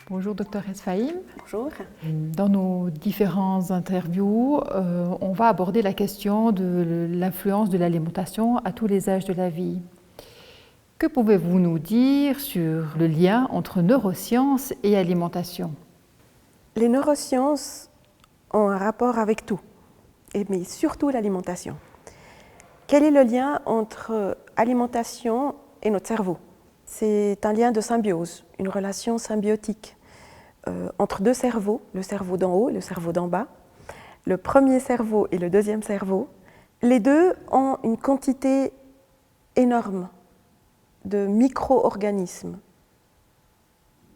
Bonjour Dr Esfaïm. Bonjour. Dans nos différentes interviews, on va aborder la question de l'influence de l'alimentation à tous les âges de la vie. Que pouvez-vous nous dire sur le lien entre neurosciences et alimentation? Les neurosciences ont un rapport avec tout, mais surtout l'alimentation. Quel est le lien entre alimentation et notre cerveau? C'est un lien de symbiose, une relation symbiotique entre deux cerveaux, le cerveau d'en haut et le cerveau d'en bas, le premier cerveau et le deuxième cerveau. Les deux ont une quantité énorme de micro-organismes,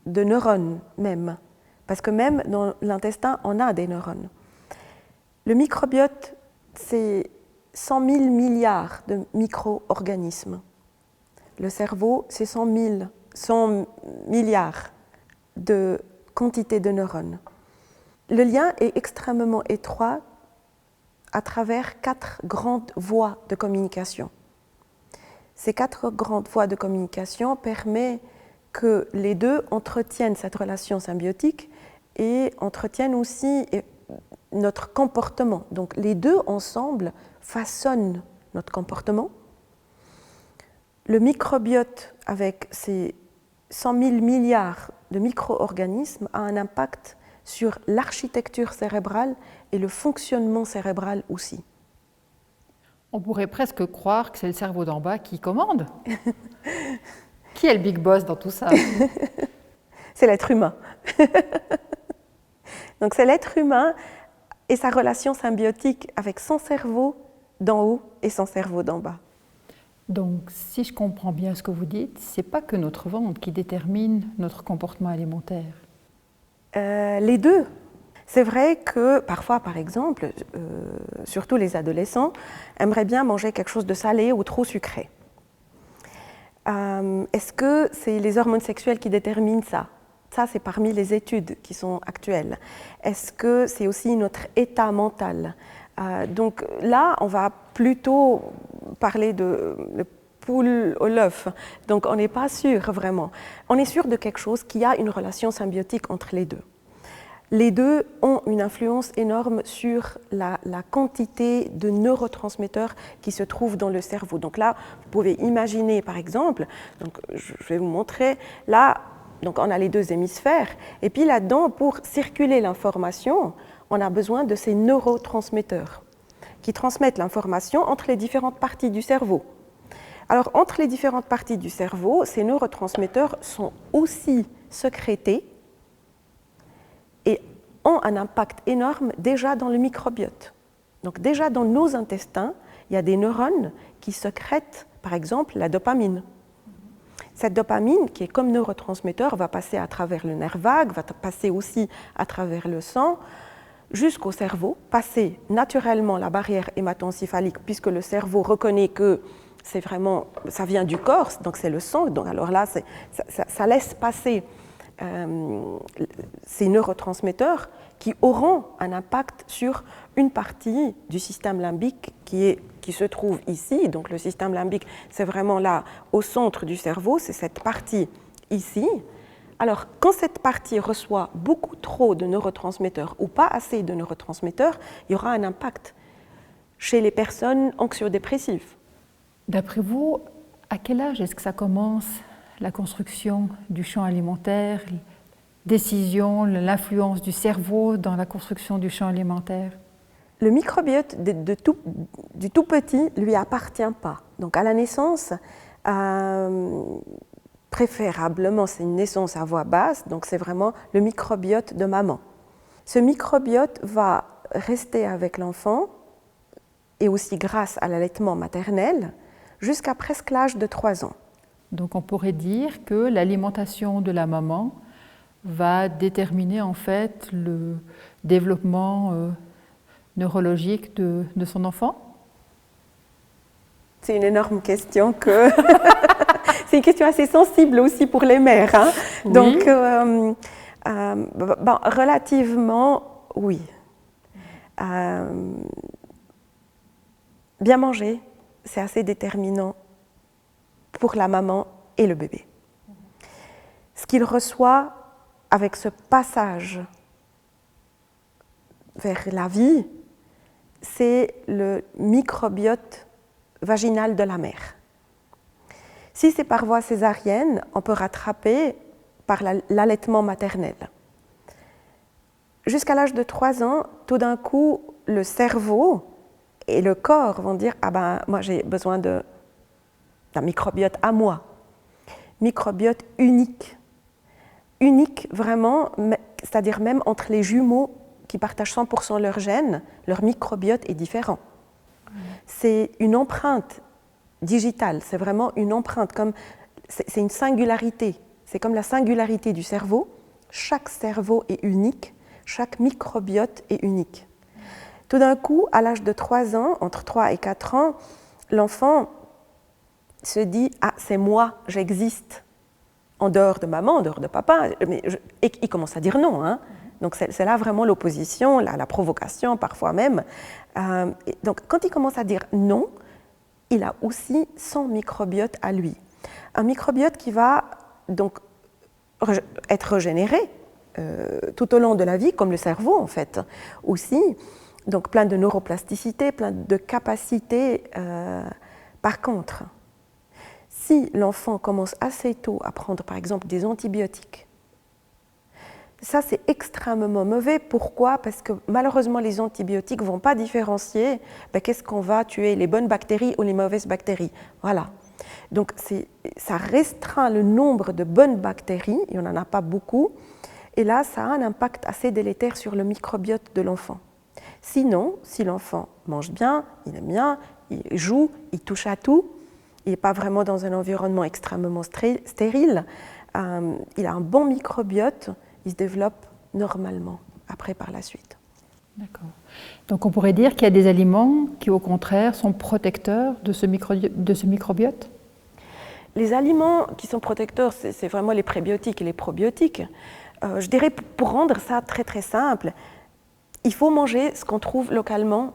de neurones même, parce que même dans l'intestin, on a des neurones. Le microbiote, c'est 100 000 milliards de micro-organismes. Le cerveau, c'est 100 milliards de quantité de neurones. Le lien est extrêmement étroit à travers 4 grandes voies de communication. Ces 4 grandes voies de communication permettent que les deux entretiennent cette relation symbiotique et entretiennent aussi notre comportement. Donc les deux ensemble façonnent notre comportement. Le microbiote, avec ses 100 000 milliards de micro-organismes, a un impact sur l'architecture cérébrale et le fonctionnement cérébral aussi. On pourrait presque croire que c'est le cerveau d'en bas qui commande. Qui est le big boss dans tout ça? C'est l'être humain. Donc c'est l'être humain et sa relation symbiotique avec son cerveau d'en haut et son cerveau d'en bas. Donc, si je comprends bien ce que vous dites, c'est pas que notre ventre qui détermine notre comportement alimentaire. Les deux. C'est vrai que parfois, par exemple, surtout les adolescents, aimeraient bien manger quelque chose de salé ou trop sucré. Est-ce que c'est les hormones sexuelles qui déterminent ça? Ça, c'est parmi les études qui sont actuelles. Est-ce que c'est aussi notre état mental? Donc là, on va plutôt parler de poule ou l'œuf. Donc on n'est pas sûr vraiment. On est sûr de quelque chose qui a une relation symbiotique entre les deux. Les deux ont une influence énorme sur la quantité de neurotransmetteurs qui se trouvent dans le cerveau. Donc là, vous pouvez imaginer par exemple, donc je vais vous montrer, là, donc on a les deux hémisphères, et puis là-dedans, pour circuler l'information, on a besoin de ces neurotransmetteurs qui transmettent l'information entre les différentes parties du cerveau. Alors, entre les différentes parties du cerveau, ces neurotransmetteurs sont aussi sécrétés et ont un impact énorme déjà dans le microbiote. Donc déjà dans nos intestins, il y a des neurones qui sécrètent, par exemple, la dopamine. Cette dopamine, qui est comme neurotransmetteur, va passer à travers le nerf vague, va passer aussi à travers le sang, jusqu'au cerveau, passer naturellement la barrière hémato-encéphalique, puisque le cerveau reconnaît que c'est vraiment, ça vient du corps, donc c'est le sang, donc alors là, ça laisse passer ces neurotransmetteurs qui auront un impact sur une partie du système limbique qui se trouve ici. Donc le système limbique, c'est vraiment là, au centre du cerveau, c'est cette partie ici. Alors, quand cette partie reçoit beaucoup trop de neurotransmetteurs ou pas assez de neurotransmetteurs, il y aura un impact chez les personnes anxio-dépressives. D'après vous, à quel âge est-ce que ça commence, la construction du champ alimentaire, décision, l'influence du cerveau dans la construction du champ alimentaire? Le microbiote du tout petit lui appartient pas. Donc à la naissance, préférablement c'est une naissance à voix basse, donc c'est vraiment le microbiote de maman. Ce microbiote va rester avec l'enfant et aussi grâce à l'allaitement maternel jusqu'à presque l'âge de 3 ans. Donc on pourrait dire que l'alimentation de la maman va déterminer en fait le développement neurologique de son enfant? C'est une énorme question que c'est une question assez sensible aussi pour les mères. Hein. Oui. Donc, relativement, oui. Bien manger, c'est assez déterminant pour la maman et le bébé. Ce qu'il reçoit avec ce passage vers la vie, c'est le microbiote vaginal de la mère. Si c'est par voie césarienne, on peut rattraper par l'allaitement maternel. Jusqu'à l'âge de 3 ans, tout d'un coup, le cerveau et le corps vont dire « Ah ben, moi j'ai besoin d'un microbiote à moi ». Microbiote unique. Unique vraiment, c'est-à-dire même entre les jumeaux qui partagent 100% leurs gènes, leur microbiote est différent. C'est une empreinte digitale, c'est vraiment une empreinte, c'est une singularité. C'est comme la singularité du cerveau. Chaque cerveau est unique, chaque microbiote est unique. Tout d'un coup, à l'âge de 3 ans, entre 3 et 4 ans, l'enfant se dit « Ah, c'est moi, j'existe ». En dehors de maman, en dehors de papa, et il commence à dire non. Hein. Donc c'est là vraiment l'opposition, la provocation parfois même. Donc quand il commence à dire non, il a aussi son microbiote à lui. Un microbiote qui va donc être régénéré tout au long de la vie, comme le cerveau en fait aussi. Donc plein de neuroplasticité, plein de capacités. Par contre, si l'enfant commence assez tôt à prendre par exemple des antibiotiques, ça c'est extrêmement mauvais. Pourquoi? Parce que malheureusement les antibiotiques ne vont pas différencier qu'est-ce qu'on va tuer, les bonnes bactéries ou les mauvaises bactéries. Voilà. Donc ça restreint le nombre de bonnes bactéries, il n'y en a pas beaucoup, et là ça a un impact assez délétère sur le microbiote de l'enfant. Sinon, si l'enfant mange bien, il aime bien, il joue, il touche à tout, il n'est pas vraiment dans un environnement extrêmement stérile, il a un bon microbiote, il se développe normalement après par la suite. D'accord. Donc on pourrait dire qu'il y a des aliments qui au contraire sont protecteurs de ce microbiote? Les aliments qui sont protecteurs, c'est vraiment les prébiotiques et les probiotiques. Je dirais pour rendre ça très très simple, il faut manger ce qu'on trouve localement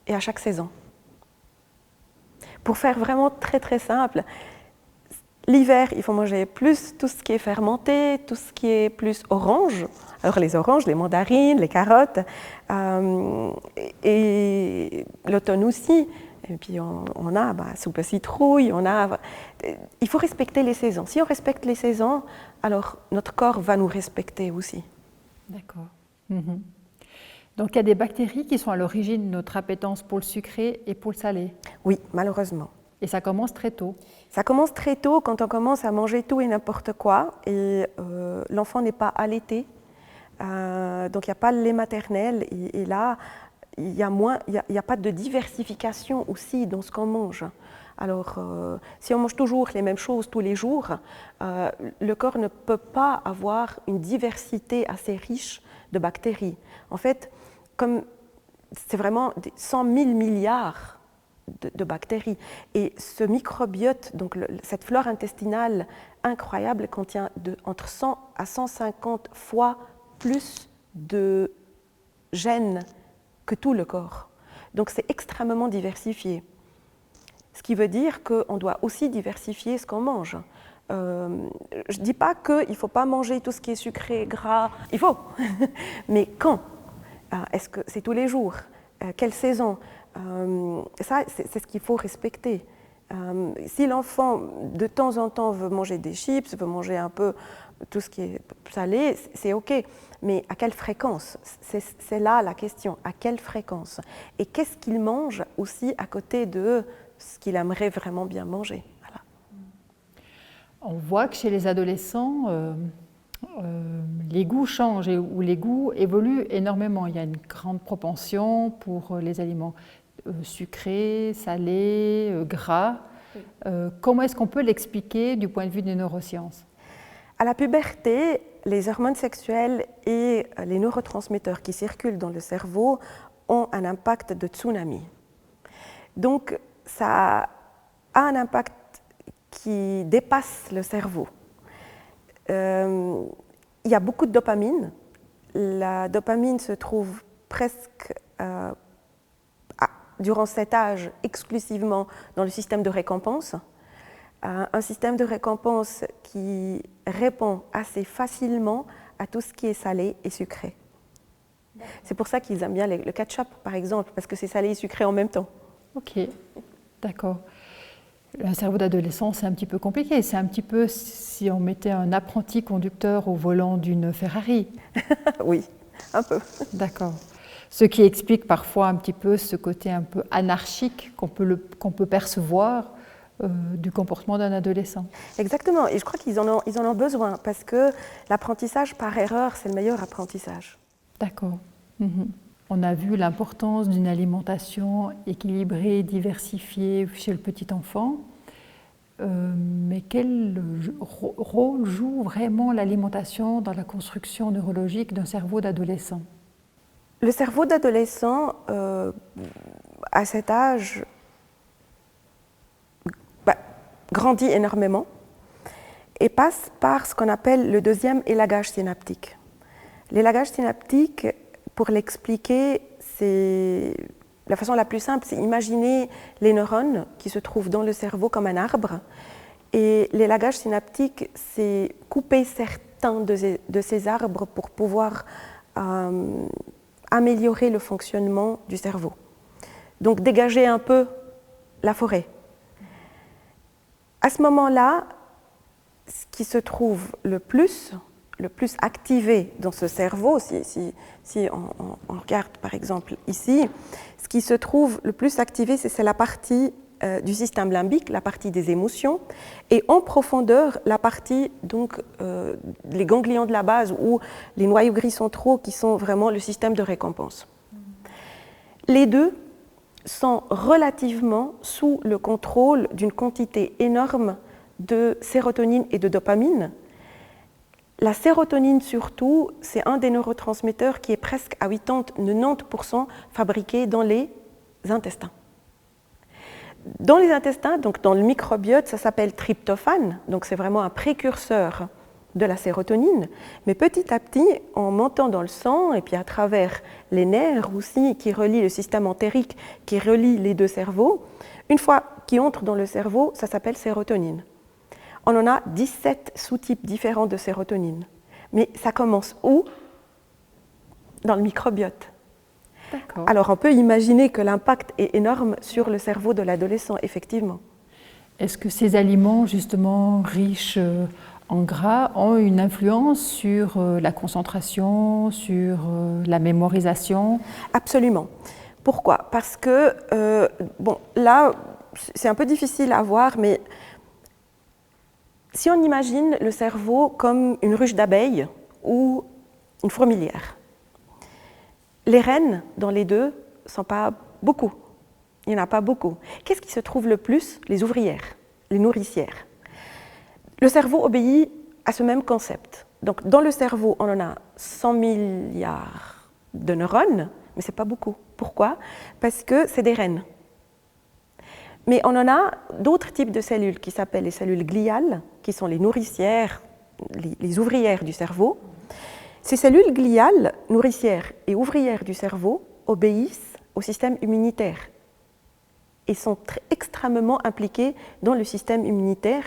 et à chaque saison. Pour faire vraiment très très simple, l'hiver, il faut manger plus tout ce qui est fermenté, tout ce qui est plus orange. Alors les oranges, les mandarines, les carottes, et l'automne aussi. Et puis on a soupe citrouille, il faut respecter les saisons. Si on respecte les saisons, alors notre corps va nous respecter aussi. D'accord. Mm-hmm. Donc il y a des bactéries qui sont à l'origine de notre appétence pour le sucré et pour le salé? Oui, malheureusement. Et ça commence très tôt? Ça commence très tôt quand on commence à manger tout et n'importe quoi et l'enfant n'est pas allaité. Donc il n'y a pas le lait maternel et là, il n'y a pas de diversification aussi dans ce qu'on mange. Alors, si on mange toujours les mêmes choses tous les jours, le corps ne peut pas avoir une diversité assez riche de bactéries. En fait, comme c'est vraiment 100 000 milliards de bactéries. Et ce microbiote, donc cette flore intestinale incroyable, contient entre 100 à 150 fois plus de gènes que tout le corps. Donc c'est extrêmement diversifié. Ce qui veut dire qu'on doit aussi diversifier ce qu'on mange. Je ne dis pas qu'il ne faut pas manger tout ce qui est sucré, gras, il faut. Mais quand? Est-ce que c'est tous les jours? Quelle saison? Ça, c'est ce qu'il faut respecter. Si l'enfant, de temps en temps, veut manger des chips, veut manger un peu tout ce qui est salé, c'est OK. Mais à quelle fréquence? C'est là la question. À quelle fréquence? Et qu'est-ce qu'il mange aussi à côté de ce qu'il aimerait vraiment bien manger? Voilà. On voit que chez les adolescents, les goûts changent ou les goûts évoluent énormément. Il y a une grande propension pour les aliments sucrés, salés, gras. Comment est-ce qu'on peut l'expliquer du point de vue des neurosciences? À la puberté, les hormones sexuelles et les neurotransmetteurs qui circulent dans le cerveau ont un impact de tsunami. Donc, ça a un impact qui dépasse le cerveau. Il y a beaucoup de dopamine. La dopamine se trouve presque durant cet âge exclusivement dans le système de récompense. Un système de récompense qui répond assez facilement à tout ce qui est salé et sucré. C'est pour ça qu'ils aiment bien le ketchup, par exemple, parce que c'est salé et sucré en même temps. Ok, d'accord. Un cerveau d'adolescent, c'est un petit peu compliqué. C'est un petit peu si on mettait un apprenti conducteur au volant d'une Ferrari. Oui, un peu. D'accord. Ce qui explique parfois un petit peu ce côté un peu anarchique qu'on peut percevoir du comportement d'un adolescent. Exactement, et je crois qu'ils en ont besoin, parce que l'apprentissage par erreur, c'est le meilleur apprentissage. D'accord. Mhm. On a vu l'importance d'une alimentation équilibrée, diversifiée chez le petit enfant. Mais quel rôle joue vraiment l'alimentation dans la construction neurologique d'un cerveau d'adolescent? Le cerveau d'adolescent, à cet âge, grandit énormément et passe par ce qu'on appelle le deuxième élagage synaptique. L'élagage synaptique, pour l'expliquer, c'est la façon la plus simple, c'est imaginer les neurones qui se trouvent dans le cerveau comme un arbre. Et l'élagage synaptique, c'est couper certains de ces arbres pour pouvoir améliorer le fonctionnement du cerveau. Donc dégager un peu la forêt. À ce moment-là, ce qui se trouve le plus activé dans ce cerveau, si on regarde par exemple ici, ce qui se trouve le plus activé, c'est la partie du système limbique, la partie des émotions, et en profondeur, la partie, donc, les ganglions de la base ou les noyaux gris centraux qui sont vraiment le système de récompense. Les deux sont relativement sous le contrôle d'une quantité énorme de sérotonine et de dopamine. La sérotonine surtout, c'est un des neurotransmetteurs qui est presque à 80-90% fabriqué dans les intestins. Dans les intestins, donc dans le microbiote, ça s'appelle tryptophane, donc c'est vraiment un précurseur de la sérotonine, mais petit à petit, en montant dans le sang et puis à travers les nerfs aussi qui relient le système entérique, qui relie les deux cerveaux, une fois qu'il entre dans le cerveau, ça s'appelle sérotonine. On en a 17 sous-types différents de sérotonine, mais ça commence où? Dans le microbiote. Alors on peut imaginer que l'impact est énorme sur le cerveau de l'adolescent, effectivement. Est-ce que ces aliments, justement, riches en gras, ont une influence sur la concentration, sur la mémorisation? Absolument. Pourquoi? Parce que, bon, là, c'est un peu difficile à voir, mais si on imagine le cerveau comme une ruche d'abeilles ou une fourmilière, les reines dans les deux ne sont pas beaucoup. Il n'y en a pas beaucoup. Qu'est-ce qui se trouve le plus? Les ouvrières, les nourricières. Le cerveau obéit à ce même concept. Donc, dans le cerveau, on en a 100 milliards de neurones, mais ce n'est pas beaucoup. Pourquoi? Parce que c'est des reines. Mais on en a d'autres types de cellules qui s'appellent les cellules gliales, qui sont les nourricières, les ouvrières du cerveau. Ces cellules gliales, nourricières et ouvrières du cerveau, obéissent au système immunitaire et sont extrêmement impliquées dans le système immunitaire,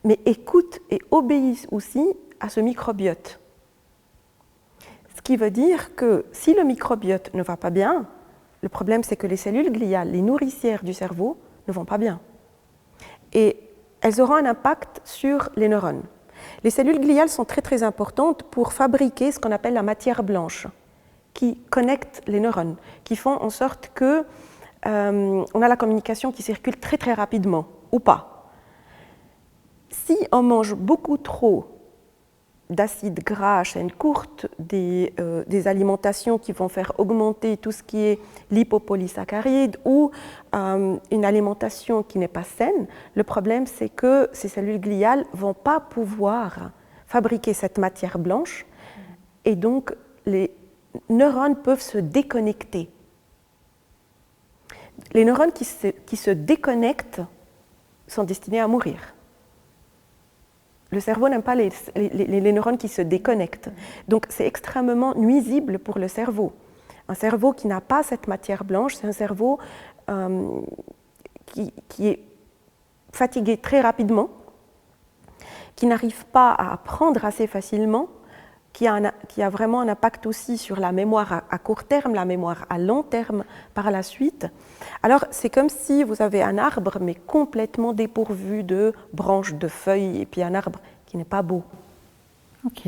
mais écoutent et obéissent aussi à ce microbiote. Ce qui veut dire que si le microbiote ne va pas bien, le problème c'est que les cellules gliales, les nourricières du cerveau, ne vont pas bien. Et elles auront un impact sur les neurones. Les cellules gliales sont très très importantes pour fabriquer ce qu'on appelle la matière blanche, qui connecte les neurones, qui font en sorte que on a la communication qui circule très très rapidement, ou pas. Si on mange beaucoup trop d'acides gras à chaîne courte, des alimentations qui vont faire augmenter tout ce qui est lipopolysaccharide ou une alimentation qui n'est pas saine, le problème c'est que ces cellules gliales ne vont pas pouvoir fabriquer cette matière blanche et donc les neurones peuvent se déconnecter. Les neurones qui se déconnectent sont destinés à mourir. Le cerveau n'aime pas les neurones qui se déconnectent. Donc c'est extrêmement nuisible pour le cerveau. Un cerveau qui n'a pas cette matière blanche, c'est un cerveau qui est fatigué très rapidement, qui n'arrive pas à apprendre assez facilement, qui a vraiment un impact aussi sur la mémoire à court terme, la mémoire à long terme par la suite. Alors c'est comme si vous avez un arbre mais complètement dépourvu de branches, de feuilles, et puis un arbre qui n'est pas beau. Ok.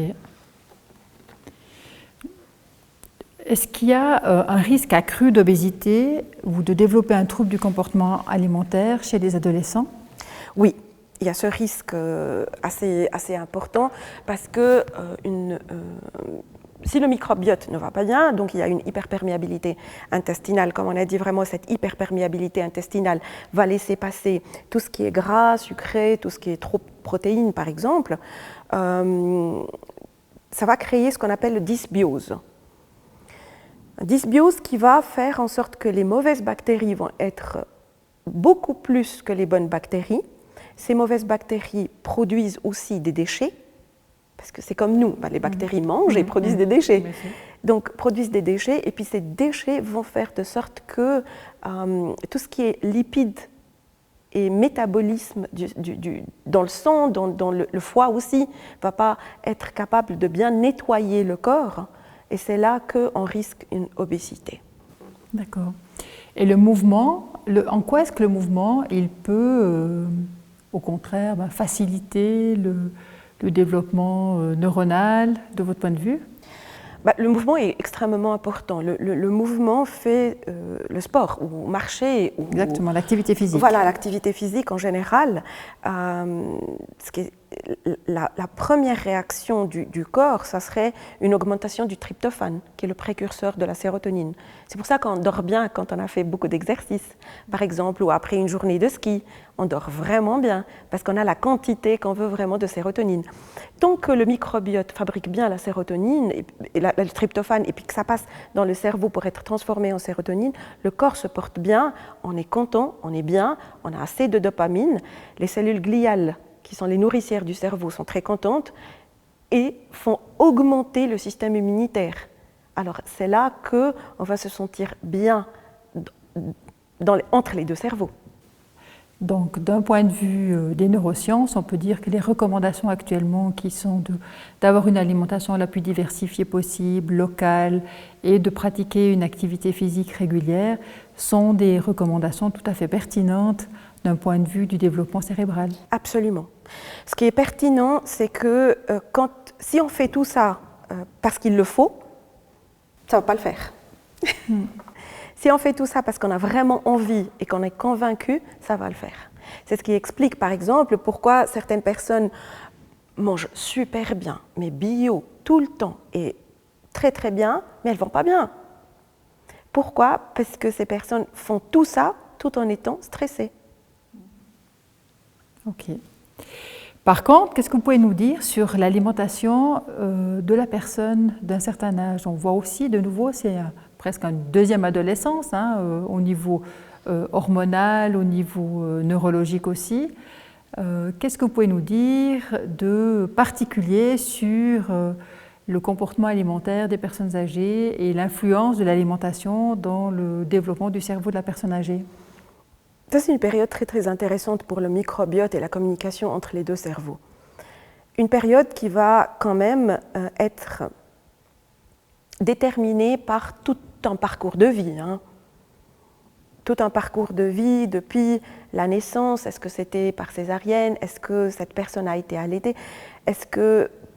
Est-ce qu'il y a un risque accru d'obésité ou de développer un trouble du comportement alimentaire chez les adolescents? Oui, il y a ce risque assez important parce que si le microbiote ne va pas bien, donc il y a une hyperperméabilité intestinale, comme on a dit, vraiment cette hyperperméabilité intestinale va laisser passer tout ce qui est gras, sucré, tout ce qui est trop protéines par exemple, ça va créer ce qu'on appelle le dysbiose. Dysbiose qui va faire en sorte que les mauvaises bactéries vont être beaucoup plus que les bonnes bactéries. Ces mauvaises bactéries produisent aussi des déchets, parce que c'est comme nous, les bactéries mangent et produisent des déchets. Donc produisent des déchets, et puis ces déchets vont faire de sorte que tout ce qui est lipides et métabolisme dans le sang, dans le foie aussi, ne va pas être capable de bien nettoyer le corps. Et c'est là qu'on risque une obésité. D'accord. Et le mouvement, en quoi est-ce que le mouvement, il peut, au contraire, faciliter le développement neuronal, de votre point de vue? Le mouvement est extrêmement important. Le mouvement fait le sport, ou marcher. Exactement, l'activité physique. Voilà, l'activité physique en général. La première réaction du corps, ça serait une augmentation du tryptophane, qui est le précurseur de la sérotonine. C'est pour ça qu'on dort bien quand on a fait beaucoup d'exercices, par exemple, ou après une journée de ski. On dort vraiment bien, parce qu'on a la quantité qu'on veut vraiment de sérotonine. Tant que le microbiote fabrique bien la sérotonine, et le tryptophane, et puis que ça passe dans le cerveau pour être transformé en sérotonine, le corps se porte bien, on est content, on est bien, on a assez de dopamine, les cellules gliales, qui sont les nourricières du cerveau, sont très contentes et font augmenter le système immunitaire. Alors c'est là qu'on va se sentir bien entre les deux cerveaux. Donc d'un point de vue des neurosciences, on peut dire que les recommandations actuellement qui sont d'avoir une alimentation la plus diversifiée possible, locale, et de pratiquer une activité physique régulière sont des recommandations tout à fait pertinentes d'un point de vue du développement cérébral. Absolument. Ce qui est pertinent, c'est que si on fait tout ça parce qu'il le faut, ça ne va pas le faire. Si on fait tout ça parce qu'on a vraiment envie et qu'on est convaincu, ça va le faire. C'est ce qui explique, par exemple, pourquoi certaines personnes mangent super bien, mais bio, tout le temps, et très très bien, mais elles ne vont pas bien. Pourquoi? Parce que ces personnes font tout ça tout en étant stressées. Ok. Par contre, qu'est-ce que vous pouvez nous dire sur l'alimentation de la personne d'un certain âge? On voit aussi, de nouveau, c'est presque une deuxième adolescence, au niveau hormonal, au niveau neurologique aussi. Qu'est-ce que vous pouvez nous dire de particulier sur le comportement alimentaire des personnes âgées et l'influence de l'alimentation dans le développement du cerveau de la personne âgée? Ça, c'est une période très très intéressante pour le microbiote et la communication entre les deux cerveaux. Une période qui va quand même être déterminée par tout un parcours de vie. Tout un parcours de vie depuis la naissance. Est-ce que c'était par césarienne? Est-ce que cette personne a été allaitée?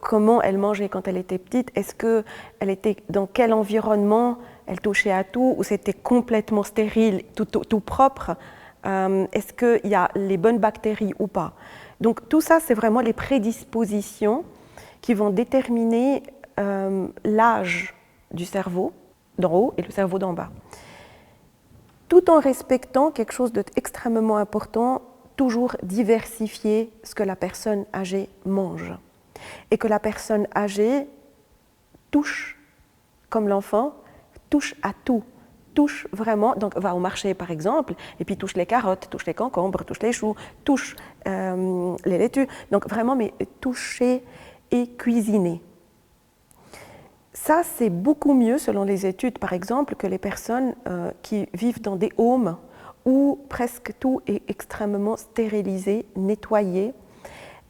Comment elle mangeait quand elle était petite? Est-ce qu'elle était dans quel environnement? Elle touchait à tout ou c'était complètement stérile, tout propre? Est-ce qu'il y a les bonnes bactéries ou pas? Donc tout ça, c'est vraiment les prédispositions qui vont déterminer l'âge du cerveau d'en haut et le cerveau d'en bas. Tout en respectant quelque chose d'extrêmement important, toujours diversifier ce que la personne âgée mange. Et que la personne âgée touche, comme l'enfant, touche à tout. Touche vraiment, donc va au marché par exemple, et puis touche les carottes, touche les concombres, touche les choux, touche les laitues. Donc vraiment, mais toucher et cuisiner. Ça, c'est beaucoup mieux, selon les études par exemple, que les personnes qui vivent dans des homes où presque tout est extrêmement stérilisé, nettoyé.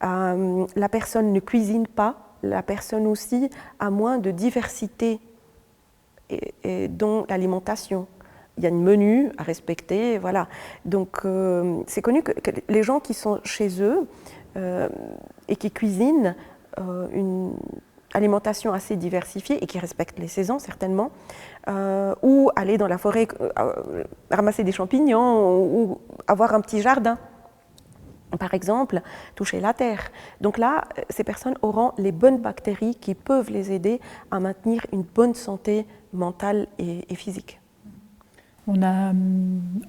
La personne ne cuisine pas, la personne aussi a moins de diversité et dans l'alimentation. Il y a un menu à respecter, voilà. Donc c'est connu que les gens qui sont chez eux et qui cuisinent une alimentation assez diversifiée et qui respectent les saisons certainement, ou aller dans la forêt ramasser des champignons ou avoir un petit jardin. Par exemple, toucher la terre. Donc là, ces personnes auront les bonnes bactéries qui peuvent les aider à maintenir une bonne santé mentale et physique. On a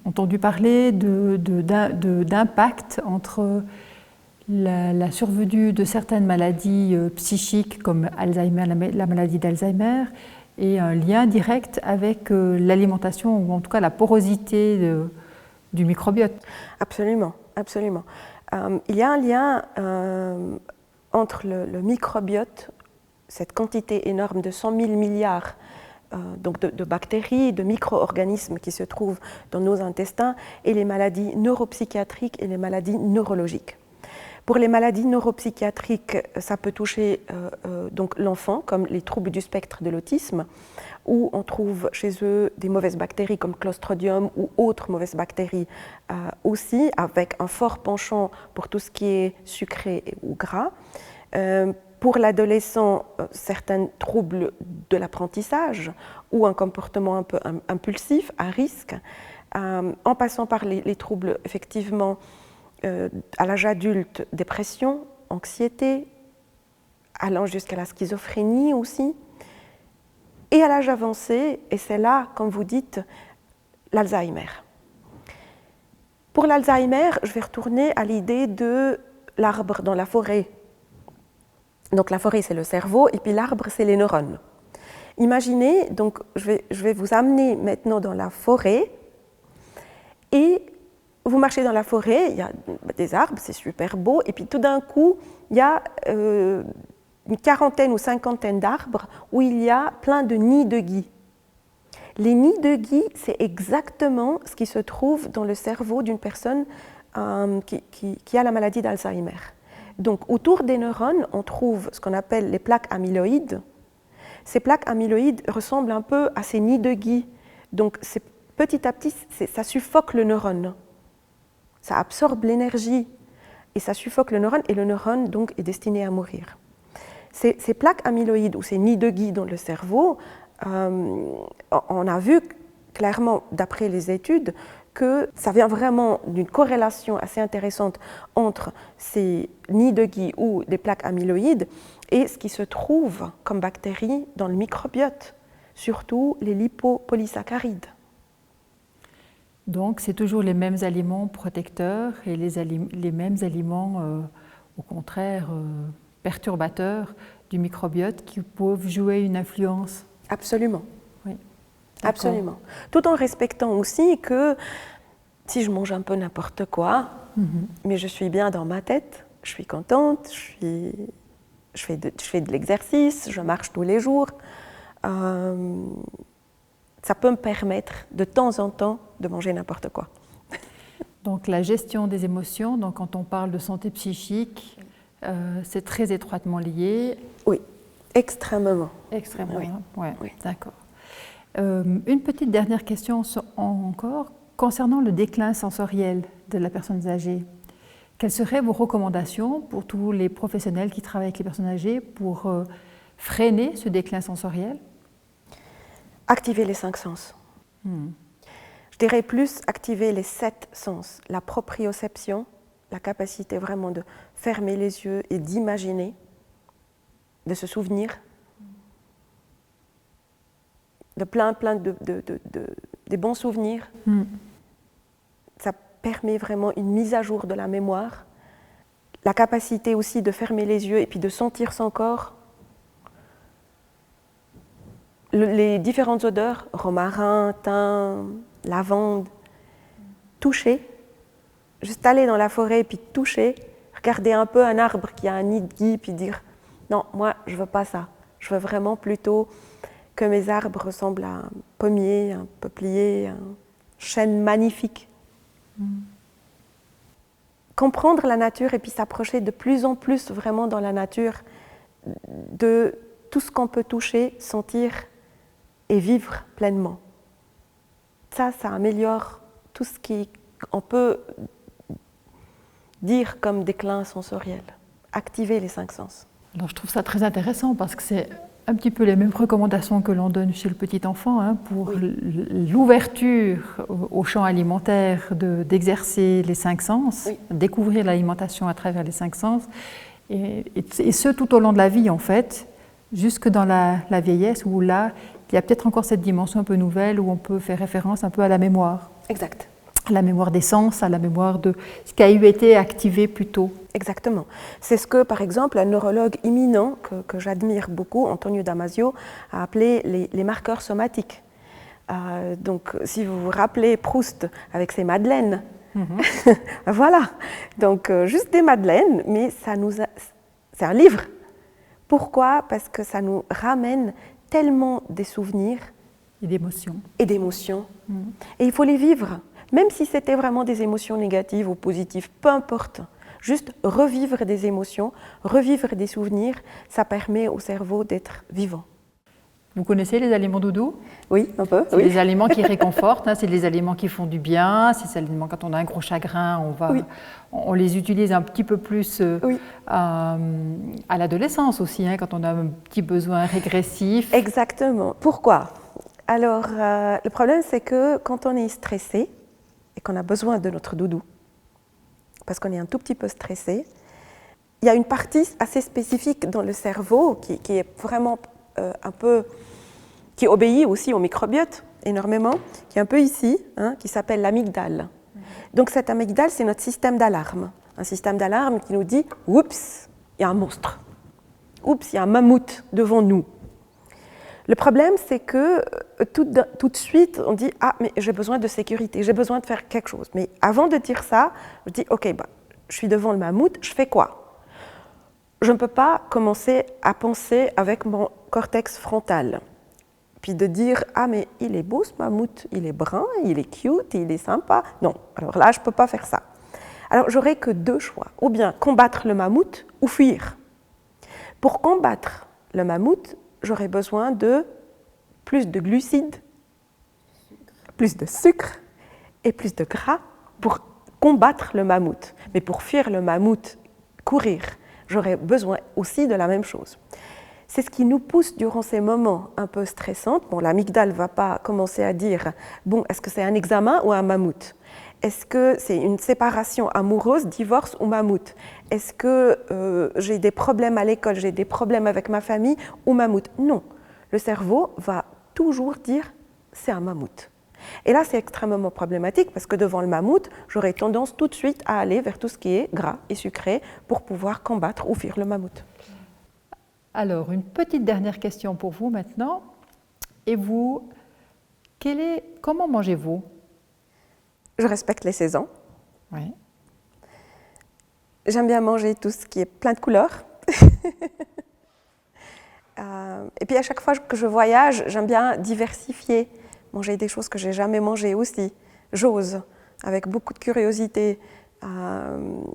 entendu parler d'impact entre la survenue de certaines maladies psychiques comme Alzheimer, la maladie d'Alzheimer, et un lien direct avec l'alimentation, ou en tout cas la porosité du microbiote. Absolument, absolument. Il y a un lien entre le microbiote, cette quantité énorme de 100 000 milliards donc de bactéries, de micro-organismes qui se trouvent dans nos intestins, et les maladies neuropsychiatriques et les maladies neurologiques. Pour les maladies neuropsychiatriques, ça peut toucher donc l'enfant, comme les troubles du spectre de l'autisme, où on trouve chez eux des mauvaises bactéries comme Clostridium ou autres mauvaises bactéries aussi, avec un fort penchant pour tout ce qui est sucré ou gras. Pour l'adolescent, certains troubles de l'apprentissage ou un comportement un peu impulsif, à risque, en passant par les troubles effectivement à l'âge adulte, dépression, anxiété, allant jusqu'à la schizophrénie aussi, et à l'âge avancé, et c'est là, comme vous dites, l'Alzheimer. Pour l'Alzheimer, je vais retourner à l'idée de l'arbre dans la forêt. Donc la forêt, c'est le cerveau, et puis l'arbre, c'est les neurones. Imaginez, donc je vais vous amener maintenant dans la forêt, et vous marchez dans la forêt, il y a des arbres, c'est super beau, et puis tout d'un coup, il y a une quarantaine ou cinquantaine d'arbres où il y a plein de nids de gui. Les nids de gui, c'est exactement ce qui se trouve dans le cerveau d'une personne qui a la maladie d'Alzheimer. Donc autour des neurones, on trouve ce qu'on appelle les plaques amyloïdes. Ces plaques amyloïdes ressemblent un peu à ces nids de gui. Donc petit à petit, ça suffoque le neurone. Ça absorbe l'énergie et ça suffoque le neurone, et le neurone donc est destiné à mourir. Ces plaques amyloïdes ou ces nids de gui dans le cerveau, on a vu clairement, d'après les études, que ça vient vraiment d'une corrélation assez intéressante entre ces nids de gui ou des plaques amyloïdes et ce qui se trouve comme bactéries dans le microbiote, surtout les lipopolysaccharides. Donc, c'est toujours les mêmes aliments protecteurs et les mêmes aliments, au contraire, perturbateurs du microbiote qui peuvent jouer une influence. Absolument. Oui. Absolument. Tout en respectant aussi que si je mange un peu n'importe quoi, mais je suis bien dans ma tête, je suis contente, je fais de l'exercice, je marche tous les jours, ça peut me permettre de temps en temps de manger n'importe quoi. Donc la gestion des émotions, donc quand on parle de santé psychique, c'est très étroitement lié. Oui, extrêmement. Extrêmement, oui. Ouais, oui. D'accord. Une petite dernière question encore concernant le déclin sensoriel de la personne âgée. Quelles seraient vos recommandations pour tous les professionnels qui travaillent avec les personnes âgées pour freiner ce déclin sensoriel? Activer les 5 sens. Je dirais plus activer les 7 sens. La proprioception, la capacité vraiment de fermer les yeux et d'imaginer, de se souvenir de plein des bons souvenirs. Ça permet vraiment une mise à jour de la mémoire. La capacité aussi de fermer les yeux et puis de sentir son corps. Les différentes odeurs, romarin, thym, lavande, toucher, juste aller dans la forêt et puis toucher, regarder un peu un arbre qui a un nid de gui puis dire non, moi je veux pas ça, je veux vraiment plutôt que mes arbres ressemblent à un pommier, un peuplier, un chêne magnifique. Comprendre la nature et puis s'approcher de plus en plus vraiment dans la nature, de tout ce qu'on peut toucher, sentir et vivre pleinement. Ça améliore tout ce qu'on peut dire comme déclin sensoriel. Activer les 5 sens. Alors, je trouve ça très intéressant parce que c'est un petit peu les mêmes recommandations que l'on donne chez le petit enfant pour l'ouverture au champ alimentaire, d'exercer les 5 sens, découvrir l'alimentation à travers les 5 sens, et ce tout au long de la vie en fait, jusque dans la vieillesse où là, il y a peut-être encore cette dimension un peu nouvelle où on peut faire référence un peu à la mémoire. Exact. À la mémoire des sens, à la mémoire de ce qui a eu été activé plus tôt. Exactement. C'est ce que, par exemple, un neurologue éminent que j'admire beaucoup, Antonio Damasio, a appelé les marqueurs somatiques. Donc, si vous vous rappelez Proust avec ses madeleines, voilà. Donc, juste des madeleines, mais c'est un livre. Pourquoi ? Parce que ça nous ramène tellement des souvenirs et d'émotions. Et il faut les vivre. Même si c'était vraiment des émotions négatives ou positives, peu importe. Juste revivre des émotions, revivre des souvenirs, ça permet au cerveau d'être vivant. Vous connaissez les aliments doudous ? Oui, un peu. C'est des aliments qui réconfortent, c'est des aliments qui font du bien. C'est des aliments, quand on a un gros chagrin, on les utilise un petit peu plus à l'adolescence aussi, quand on a un petit besoin régressif. Exactement. Pourquoi ? Alors, le problème, c'est que quand on est stressé et qu'on a besoin de notre doudou, parce qu'on est un tout petit peu stressé, il y a une partie assez spécifique dans le cerveau qui est vraiment qui obéit aussi au microbiote énormément, qui est un peu ici, qui s'appelle l'amygdale. Donc cette amygdale, c'est notre système d'alarme. Un système d'alarme qui nous dit « Oups, il y a un monstre. Oups, il y a un mammouth devant nous. » Le problème, c'est que tout de suite, on dit « Ah, mais j'ai besoin de sécurité, j'ai besoin de faire quelque chose. » Mais avant de dire ça, je dis « Ok, je suis devant le mammouth, je fais quoi ?» Je ne peux pas commencer à penser avec mon cortex frontal. Puis de dire « Ah, mais il est beau ce mammouth, il est brun, il est cute, il est sympa. » Non, alors là, je ne peux pas faire ça. Alors, j'aurai que 2 choix. Ou bien combattre le mammouth ou fuir. Pour combattre le mammouth, j'aurai besoin de plus de glucides, plus de sucre et plus de gras pour combattre le mammouth. Mais pour fuir le mammouth, courir, j'aurai besoin aussi de la même chose. C'est ce qui nous pousse durant ces moments un peu stressants. Bon, l'amygdale ne va pas commencer à dire « Bon, est-ce que c'est un examen ou un mammouth ? Est-ce que c'est une séparation amoureuse, divorce ou mammouth ? Est-ce que j'ai des problèmes à l'école, j'ai des problèmes avec ma famille ou mammouth ? Non, le cerveau va toujours dire « c'est un mammouth ». Et là, c'est extrêmement problématique parce que devant le mammouth, j'aurais tendance tout de suite à aller vers tout ce qui est gras et sucré pour pouvoir combattre ou fuir le mammouth. Alors, une petite dernière question pour vous maintenant. Et vous, comment mangez-vous ? Je respecte les saisons. Oui. J'aime bien manger tout ce qui est plein de couleurs. Et puis à chaque fois que je voyage, j'aime bien diversifier, manger des choses que je n'ai jamais mangées aussi. J'ose, avec beaucoup de curiosité.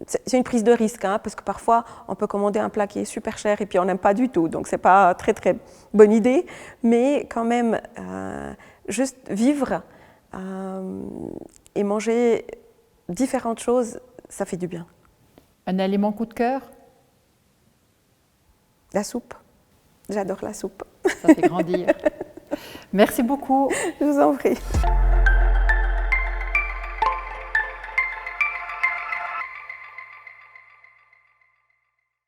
C'est une prise de risque, parce que parfois on peut commander un plat qui est super cher et puis on n'aime pas du tout, donc ce n'est pas très très bonne idée, mais quand même, juste vivre et manger différentes choses, ça fait du bien. Un aliment coup de cœur ? La soupe. J'adore la soupe. Ça fait grandir. Merci beaucoup. Je vous en prie.